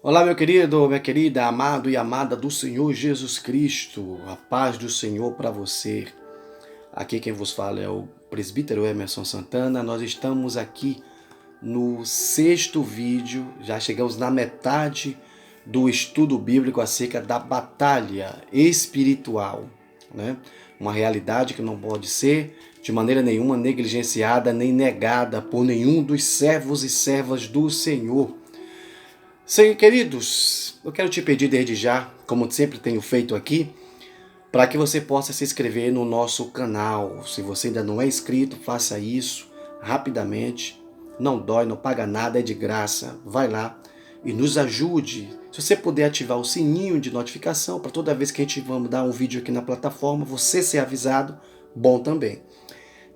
Olá, meu querido, minha querida, amado e amada do Senhor Jesus Cristo, a paz do Senhor para você. Aqui quem vos fala é o presbítero Emerson Santana. Nós estamos aqui no sexto vídeo, já chegamos na metade do estudo bíblico acerca da batalha espiritual, né? Uma realidade que não pode ser de maneira nenhuma negligenciada nem negada por nenhum dos servos e servas do Senhor. Sim, queridos, eu quero te pedir desde já, como sempre tenho feito aqui, para que você possa se inscrever no nosso canal. Se você ainda não é inscrito, faça isso rapidamente. Não dói, não paga nada, é de graça. Vai lá e nos ajude. Se você puder ativar o sininho de notificação para toda vez que a gente vamos dar um vídeo aqui na plataforma, você ser avisado, bom também.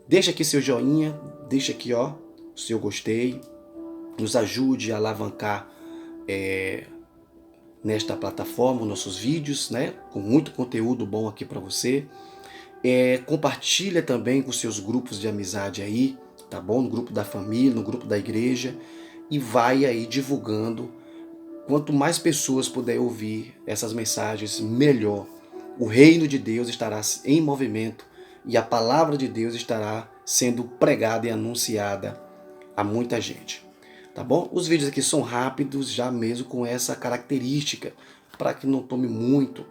Deixa aqui seu joinha, deixa aqui ó, o seu gostei, nos ajude a alavancar nesta plataforma, nossos vídeos, né? Com muito conteúdo bom aqui para você. Compartilha também com seus grupos de amizade aí, tá bom? No grupo da família, no grupo da igreja. E vai aí divulgando. Quanto mais pessoas puder ouvir essas mensagens, melhor. O reino de Deus estará em movimento e a palavra de Deus estará sendo pregada e anunciada a muita gente. Tá bom? Os vídeos aqui são rápidos, já mesmo com essa característica, para que não tome muito,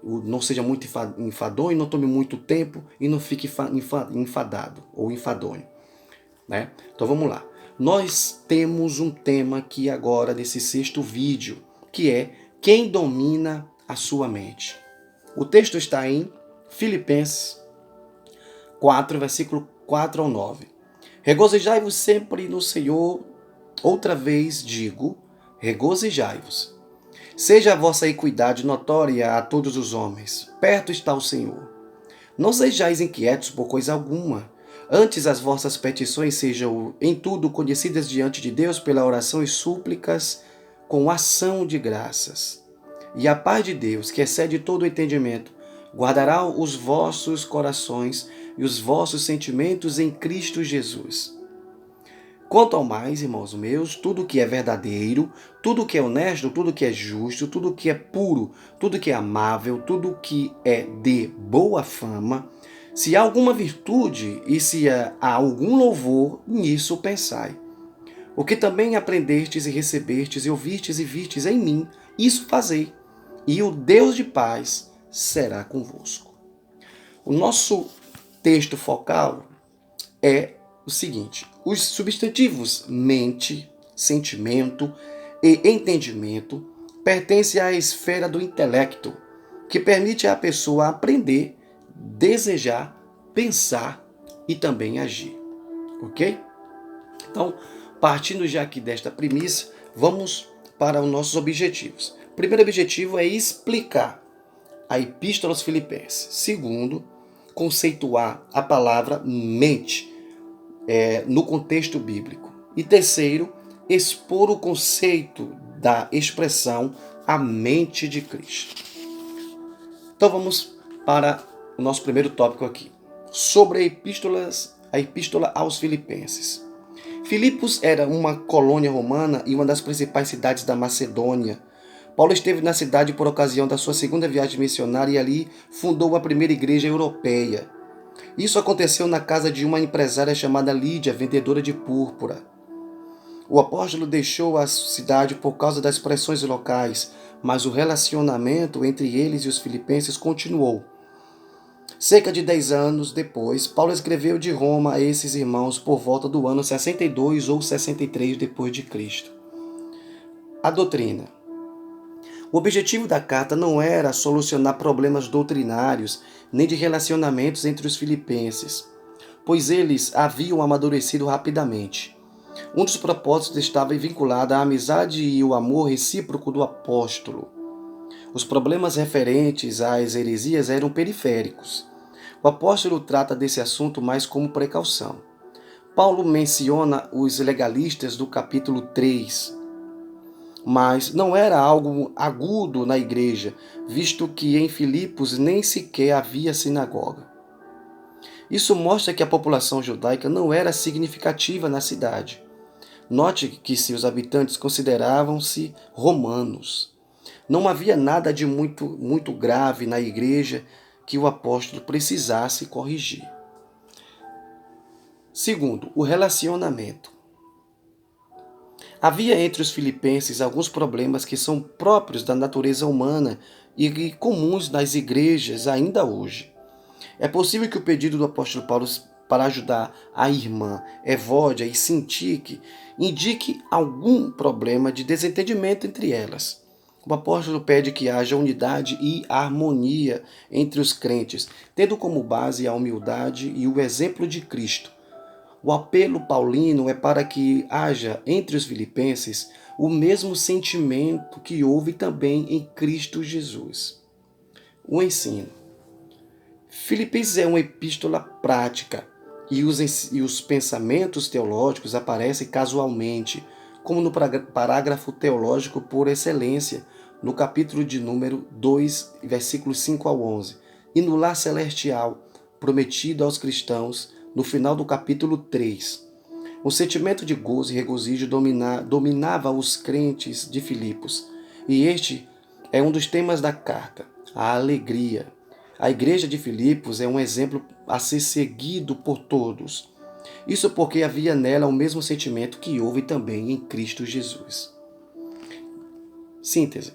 não seja muito enfadonho, não tome muito tempo e não fique enfadado ou enfadonho, né? Então vamos lá. Nós temos um tema aqui agora nesse sexto vídeo, que é quem domina a sua mente. O texto está em Filipenses 4, versículo 4 ao 9. Regozijai-vos sempre no Senhor. Outra vez digo, regozijai-vos. Seja a vossa equidade notória a todos os homens. Perto está o Senhor. Não sejais inquietos por coisa alguma. Antes as vossas petições sejam em tudo conhecidas diante de Deus pela oração e súplicas com ação de graças. E a paz de Deus, que excede todo o entendimento, guardará os vossos corações e os vossos sentimentos em Cristo Jesus. Quanto ao mais, irmãos meus, tudo que é verdadeiro, tudo que é honesto, tudo que é justo, tudo que é puro, tudo que é amável, tudo que é de boa fama, se há alguma virtude e se há algum louvor, nisso pensai. O que também aprendestes e recebestes e ouvistes e vistes em mim, isso fazei, e o Deus de paz será convosco. O nosso texto focal é o seguinte: os substantivos mente, sentimento e entendimento pertencem à esfera do intelecto, que permite à pessoa aprender, desejar, pensar e também agir. Ok? Então, partindo já aqui desta premissa, vamos para os nossos objetivos. O primeiro objetivo é explicar a Epístola aos Filipenses. Segundo, conceituar a palavra mente no contexto bíblico. E terceiro, expor o conceito da expressão a mente de Cristo. Então vamos para o nosso primeiro tópico aqui, sobre a epístola aos Filipenses. Filipos era uma colônia romana e uma das principais cidades da Macedônia. Paulo esteve na cidade por ocasião da sua segunda viagem missionária e ali fundou a primeira igreja europeia. Isso aconteceu na casa de uma empresária chamada Lídia, vendedora de púrpura. O apóstolo deixou a cidade por causa das pressões locais, mas o relacionamento entre eles e os filipenses continuou. Cerca de 10 anos depois, Paulo escreveu de Roma a esses irmãos por volta do ano 62 ou 63 depois de Cristo. A doutrina. O objetivo da carta não era solucionar problemas doutrinários nem de relacionamentos entre os filipenses, pois eles haviam amadurecido rapidamente. Um dos propósitos estava vinculado à amizade e o amor recíproco do apóstolo. Os problemas referentes às heresias eram periféricos. O apóstolo trata desse assunto mais como precaução. Paulo menciona os legalistas do capítulo 3, mas não era algo agudo na igreja, visto que em Filipos nem sequer havia sinagoga. Isso mostra que a população judaica não era significativa na cidade. Note que seus habitantes consideravam-se romanos. Não havia nada de muito grave na igreja que o apóstolo precisasse corrigir. Segundo, o relacionamento. Havia entre os filipenses alguns problemas que são próprios da natureza humana e comuns nas igrejas ainda hoje. É possível que o pedido do apóstolo Paulo para ajudar a irmã Evódia e Sintique indique algum problema de desentendimento entre elas. O apóstolo pede que haja unidade e harmonia entre os crentes, tendo como base a humildade e o exemplo de Cristo. O apelo paulino é para que haja entre os filipenses o mesmo sentimento que houve também em Cristo Jesus. O ensino. Filipenses é uma epístola prática e os pensamentos teológicos aparecem casualmente, como no parágrafo teológico por excelência, no capítulo de número 2, versículos 5 ao 11, e no lar celestial, prometido aos cristãos, no final do capítulo 3. O sentimento de gozo e regozijo dominava os crentes de Filipos, e este é um dos temas da carta, a alegria. A igreja de Filipos é um exemplo a ser seguido por todos. Isso porque havia nela o mesmo sentimento que houve também em Cristo Jesus. Síntese.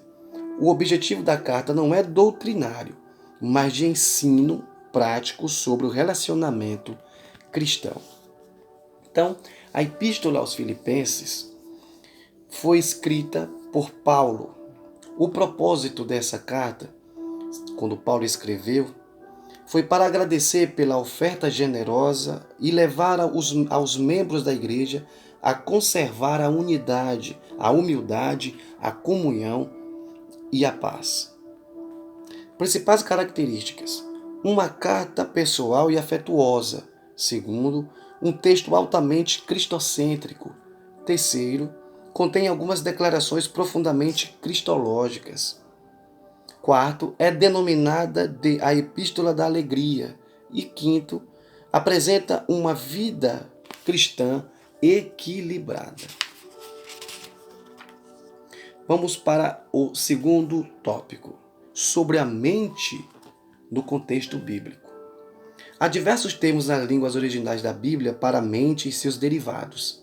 O objetivo da carta não é doutrinário, mas de ensino prático sobre o relacionamento cristão. Então, a epístola aos Filipenses foi escrita por Paulo. O propósito dessa carta, quando Paulo escreveu, foi para agradecer pela oferta generosa e levar aos membros da igreja a conservar a unidade, a humildade, a comunhão e a paz. Principais características: uma carta pessoal e afetuosa. Segundo, um texto altamente cristocêntrico. Terceiro, contém algumas declarações profundamente cristológicas. Quarto, é denominada de a Epístola da Alegria. E quinto, apresenta uma vida cristã equilibrada. Vamos para o segundo tópico, sobre a mente no contexto bíblico. Há diversos termos nas línguas originais da Bíblia para a mente e seus derivados.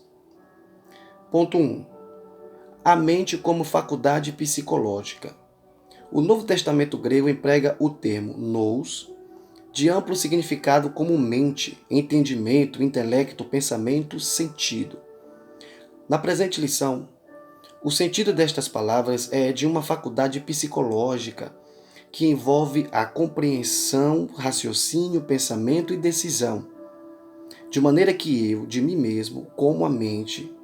Ponto 1. A mente como faculdade psicológica. O Novo Testamento grego emprega o termo nous, de amplo significado como mente, entendimento, intelecto, pensamento, sentido. Na presente lição, o sentido destas palavras é de uma faculdade psicológica que envolve a compreensão, raciocínio, pensamento e decisão. De maneira que eu, de mim mesmo, como a mente,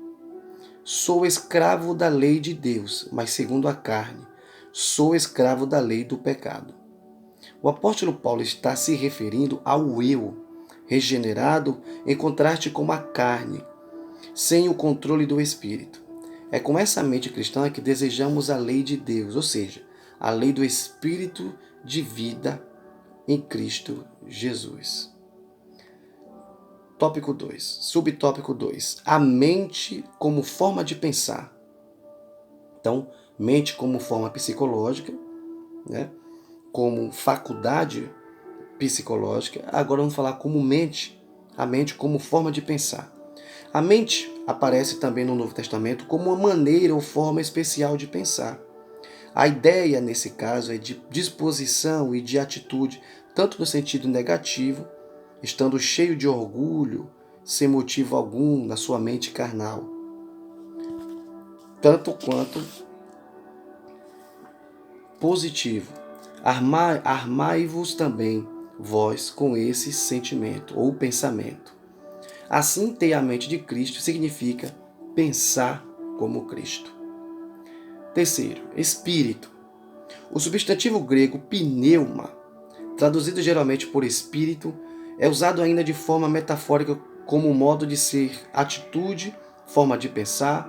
sou escravo da lei de Deus, mas segundo a carne, sou escravo da lei do pecado. O apóstolo Paulo está se referindo ao eu, regenerado em contraste com a carne, sem o controle do espírito. É com essa mente cristã que desejamos a lei de Deus, ou seja, a lei do espírito de vida em Cristo Jesus. Tópico 2, subtópico 2, a mente como forma de pensar. Então, mente como forma psicológica, né? Como faculdade psicológica. Agora vamos falar como mente, a mente como forma de pensar. A mente aparece também no Novo Testamento como uma maneira ou forma especial de pensar. A ideia, nesse caso, é de disposição e de atitude, tanto no sentido negativo, estando cheio de orgulho, sem motivo algum na sua mente carnal, tanto quanto positivo. Armai-vos também, vós, com esse sentimento ou pensamento. Assim, ter a mente de Cristo significa pensar como Cristo. Terceiro, espírito. O substantivo grego pneuma, traduzido geralmente por espírito, é usado ainda de forma metafórica como modo de ser, atitude, forma de pensar.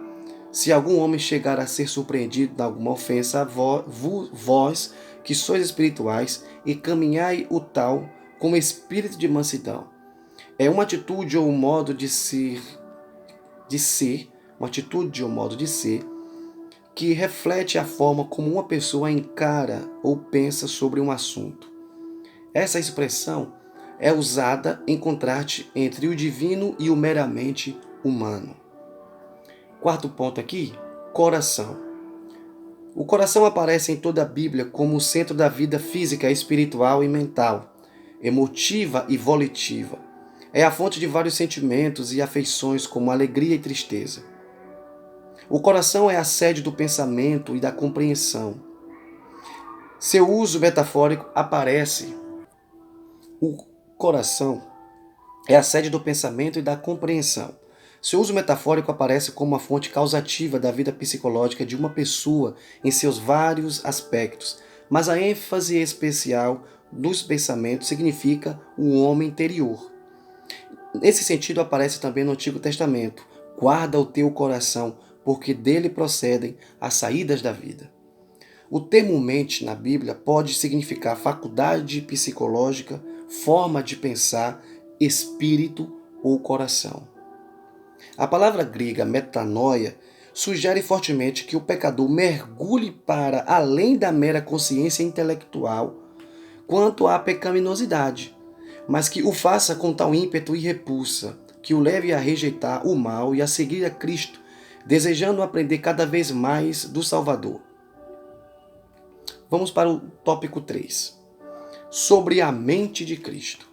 Se algum homem chegar a ser surpreendido de alguma ofensa, vós, que sois espirituais, encaminhai o tal com espírito de mansidão. É uma atitude ou um modo de ser uma atitude ou modo de ser, que reflete a forma como uma pessoa encara ou pensa sobre um assunto. Essa expressão é usada em contraste entre o divino e o meramente humano. Quarto ponto aqui, coração. O coração aparece em toda a Bíblia como o centro da vida física, espiritual e mental, emotiva e volitiva. É a fonte de vários sentimentos e afeições como alegria e tristeza. O coração é a sede do pensamento e da compreensão. Seu uso metafórico aparece. O coração é a sede do pensamento e da compreensão. Seu uso metafórico aparece como uma fonte causativa da vida psicológica de uma pessoa em seus vários aspectos, mas a ênfase especial dos pensamentos significa o homem interior. Nesse sentido aparece também no Antigo Testamento: guarda o teu coração, porque dele procedem as saídas da vida. O termo mente na Bíblia pode significar faculdade psicológica, forma de pensar, espírito ou coração. A palavra grega metanoia sugere fortemente que o pecador mergulhe para além da mera consciência intelectual quanto à pecaminosidade, mas que o faça com tal ímpeto e repulsa, que o leve a rejeitar o mal e a seguir a Cristo, desejando aprender cada vez mais do Salvador. Vamos para o tópico 3. Sobre a mente de Cristo.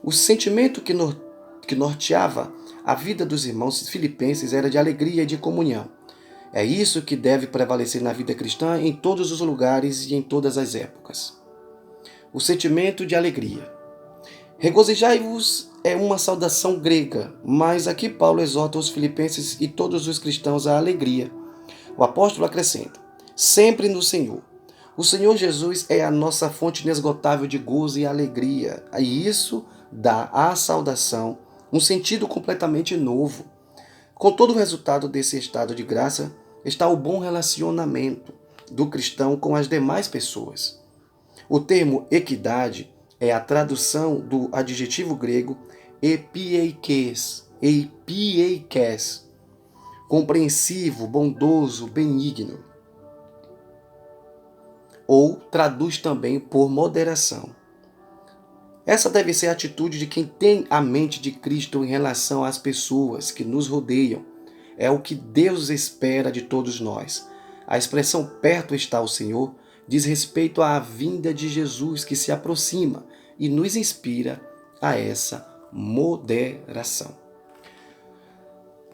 O sentimento que norteava a vida dos irmãos filipenses era de alegria e de comunhão. É isso que deve prevalecer na vida cristã em todos os lugares e em todas as épocas. O sentimento de alegria. Regozijai-vos é uma saudação grega, mas aqui Paulo exorta os filipenses e todos os cristãos à alegria. O apóstolo acrescenta: sempre no Senhor. O Senhor Jesus é a nossa fonte inesgotável de gozo e alegria, e isso dá à saudação um sentido completamente novo. Com todo o resultado desse estado de graça está o bom relacionamento do cristão com as demais pessoas. O termo equidade é a tradução do adjetivo grego epieikes, compreensivo, bondoso, benigno. Ou traduz também por moderação. Essa deve ser a atitude de quem tem a mente de Cristo em relação às pessoas que nos rodeiam. É o que Deus espera de todos nós. A expressão perto está o Senhor diz respeito à vinda de Jesus que se aproxima e nos inspira a essa moderação.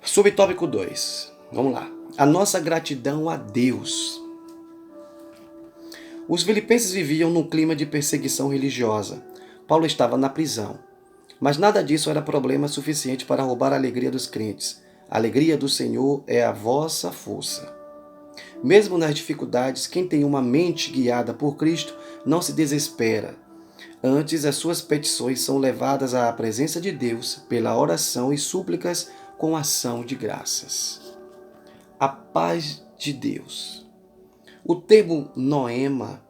Subtópico 2. Vamos lá. A nossa gratidão a Deus. Os filipenses viviam num clima de perseguição religiosa. Paulo estava na prisão. Mas nada disso era problema suficiente para roubar a alegria dos crentes. A alegria do Senhor é a vossa força. Mesmo nas dificuldades, quem tem uma mente guiada por Cristo não se desespera. Antes, as suas petições são levadas à presença de Deus pela oração e súplicas com ação de graças. A paz de Deus. O termo noema,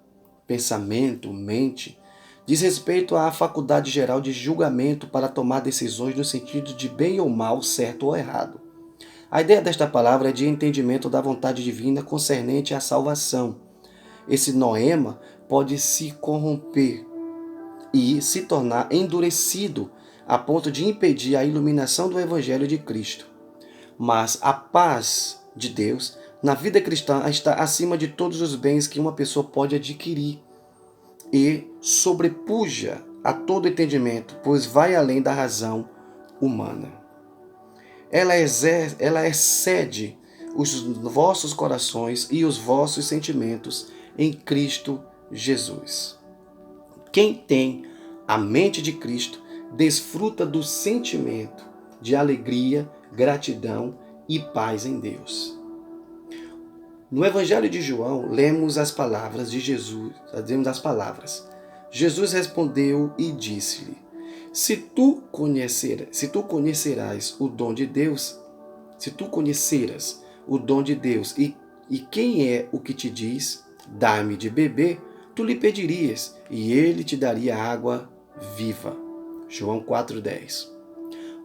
pensamento, mente, diz respeito à faculdade geral de julgamento para tomar decisões no sentido de bem ou mal, certo ou errado. A ideia desta palavra é de entendimento da vontade divina concernente à salvação. Esse noema pode se corromper e se tornar endurecido a ponto de impedir a iluminação do Evangelho de Cristo. Mas a paz de Deus na vida cristã está acima de todos os bens que uma pessoa pode adquirir e sobrepuja a todo entendimento, pois vai além da razão humana. Ela excede os vossos corações e os vossos sentimentos em Cristo Jesus. Quem tem a mente de Cristo desfruta do sentimento de alegria, gratidão e paz em Deus. No Evangelho de João, lemos as palavras de Jesus, Jesus respondeu e disse-lhe: Se tu conhecerás o dom de Deus, e quem é o que te diz, dá-me de beber, tu lhe pedirias, e ele te daria água viva. João 4,10.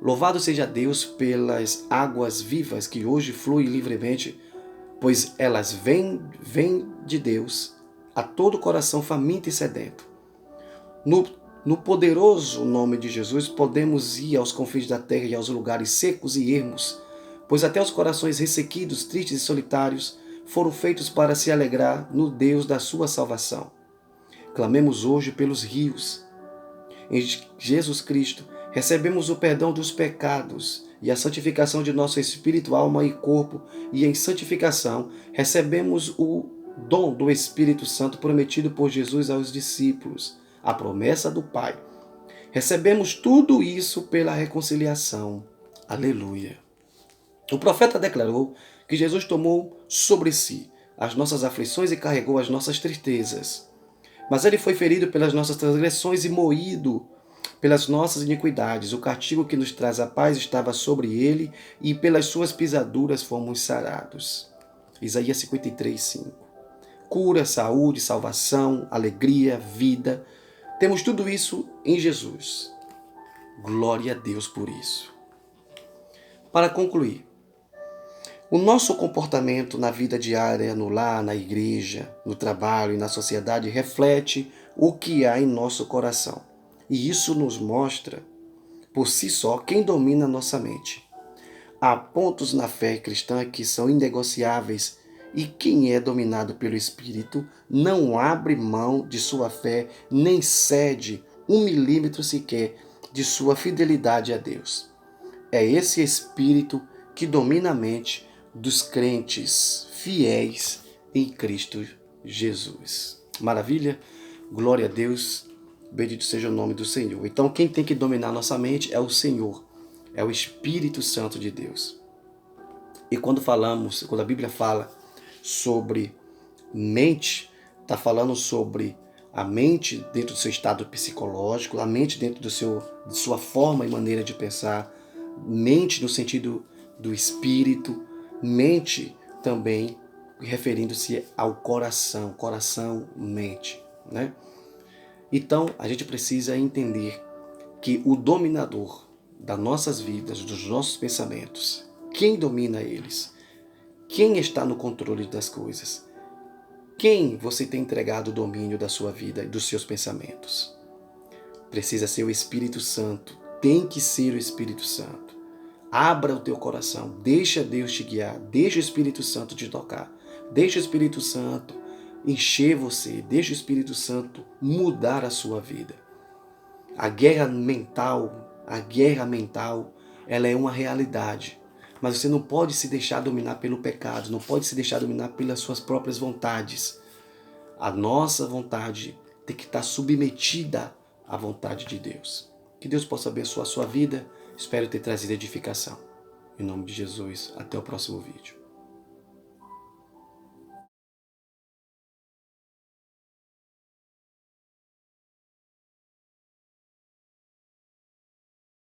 Louvado seja Deus pelas águas vivas que hoje fluem livremente, pois elas vêm de Deus a todo coração faminto e sedento. No poderoso nome de Jesus, podemos ir aos confins da terra e aos lugares secos e ermos, pois até os corações ressequidos, tristes e solitários foram feitos para se alegrar no Deus da sua salvação. Clamemos hoje pelos rios. Em Jesus Cristo, recebemos o perdão dos pecados e a santificação de nosso espírito, alma e corpo, e em santificação recebemos o dom do Espírito Santo prometido por Jesus aos discípulos, a promessa do Pai. Recebemos tudo isso pela reconciliação. Aleluia. O profeta declarou que Jesus tomou sobre si as nossas aflições e carregou as nossas tristezas. Mas ele foi ferido pelas nossas transgressões e moído pelas nossas iniquidades. O castigo que nos traz a paz estava sobre ele, e pelas suas pisaduras fomos sarados. Isaías 53, 5. Cura, saúde, salvação, alegria, vida. Temos tudo isso em Jesus. Glória a Deus por isso. Para concluir, o nosso comportamento na vida diária, no lar, na igreja, no trabalho e na sociedade reflete o que há em nosso coração. E isso nos mostra, por si só, quem domina nossa mente. Há pontos na fé cristã que são inegociáveis, e quem é dominado pelo Espírito não abre mão de sua fé, nem cede 1 milímetro sequer de sua fidelidade a Deus. É esse Espírito que domina a mente dos crentes fiéis em Cristo Jesus. Maravilha? Glória a Deus. Bendito seja o nome do Senhor. Então, quem tem que dominar nossa mente é o Senhor, é o Espírito Santo de Deus. E quando a Bíblia fala sobre mente, está falando sobre a mente dentro do seu estado psicológico, a mente dentro de sua forma e maneira de pensar, mente no sentido do espírito, mente também referindo-se ao coração, mente, né? Então, a gente precisa entender que o dominador das nossas vidas, dos nossos pensamentos, quem domina eles? Quem está no controle das coisas? Quem você tem entregado o domínio da sua vida e dos seus pensamentos? Precisa ser o Espírito Santo, tem que ser o Espírito Santo. Abra o teu coração, deixa Deus te guiar, deixa o Espírito Santo te tocar, deixa o Espírito Santo encher você, deixa o Espírito Santo mudar a sua vida. A guerra mental, ela é uma realidade, mas você não pode se deixar dominar pelo pecado, não pode se deixar dominar pelas suas próprias vontades. A nossa vontade tem que estar submetida à vontade de Deus. Que Deus possa abençoar a sua vida. Espero ter trazido edificação. Em nome de Jesus, até o próximo vídeo.